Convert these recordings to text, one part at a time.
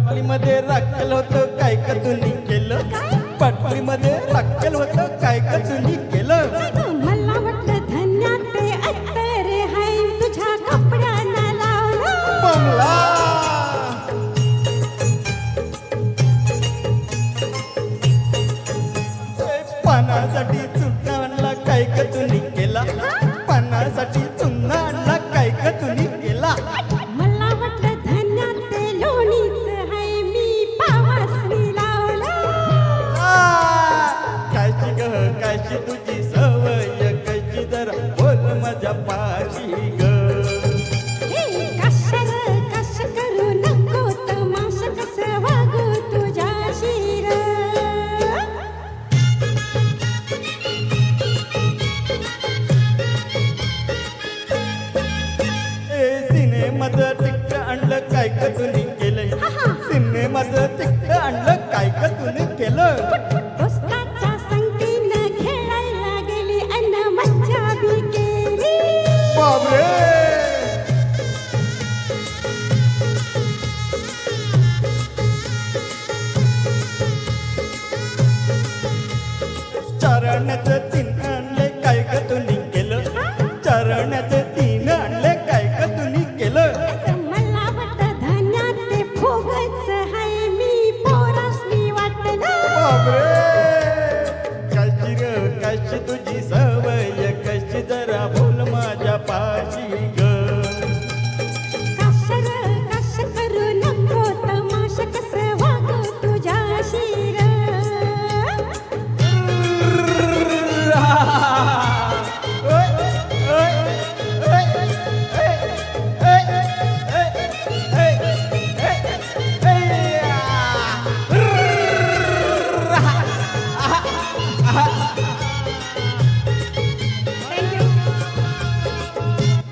बाटलीमध्ये राखेल होतं काय का तुम्ही केलं बाटलीमध्ये राखेल होतं काय का तुम्ही केलं मला वाटलं धन्यात ते अत्तर हाय तुझ्या कपड्यांना लावलं बंगला पानासाठी चुना आणला काय का तुम्ही केला पानासाठी चुना आणला काय का तुम्ही केला मला वाटलं धन्यात ते लोणीच हाय मी पावासनी लावलं कायची ग कायची तुझी सवय कायची जरा बोल माझ्या पाशी ग कशर कश करू नको तमाश कस वागू तुझ्याशी रे सिनेमाचं तिकीट आणलं काय का तुम्ही केलंय सिनेमाचं तिकीट आणलं काय का तुम्ही केलं दोस्ताच्या संगतीनं खेळायला गेली अन मज्जा बी केली बाबरे चरण्याचं तीन आणले काय का तुम्ही केलं चरण्याचं तीन आणले काय का तुम्ही केलं मला वाटतं धन्यात ते फुगच हाय मी पोरासनी वाटलं बाबरे कशी ग कशी तुझी सवय कशी जरा बोल माझ्या पाशी ग कशर कश करू नको तमाश कस वागू तुझ्याशी रे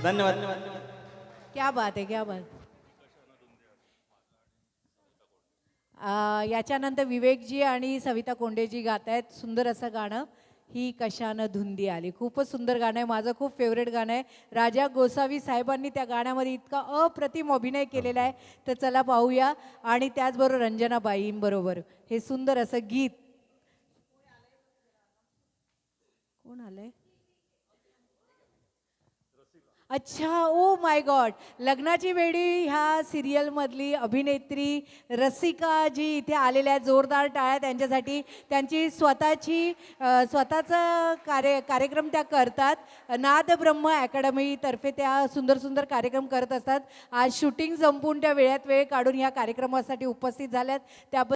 धन्यवाद क्या बात आहे क्या बात याच्यानंतर विवेकजी आणि सविता कोंडेजी गात आहेत सुंदर असं गाणं ही कशानं धुंदी आली खूपच सुंदर गाणं आहे माझं खूप फेवरेट गाणं आहे राजा गोसावी साहेबांनी त्या गाण्यामध्ये इतका अप्रतिम अभिनय केलेला आहे तर चला पाहूया आणि त्याचबरोबर रंजनाबाईंबरोबर हे सुंदर असं गीत कोण आलंय अच्छा ओ माय गॉड लग्नाची वेळी ह्या सिरियलमधली अभिनेत्री रसिका जी इथे आलेल्या आहेत जोरदार टाळ्या त्यांच्यासाठी त्यांची स्वतःचं कार्यक्रम त्या करतात नाद ब्रह्म अकॅडमीतर्फे त्या सुंदर सुंदर कार्यक्रम करत असतात आज शूटिंग संपून त्या वेळात वेळ काढून ह्या कार्यक्रमासाठी उपस्थित झाल्यात त्याबद्दल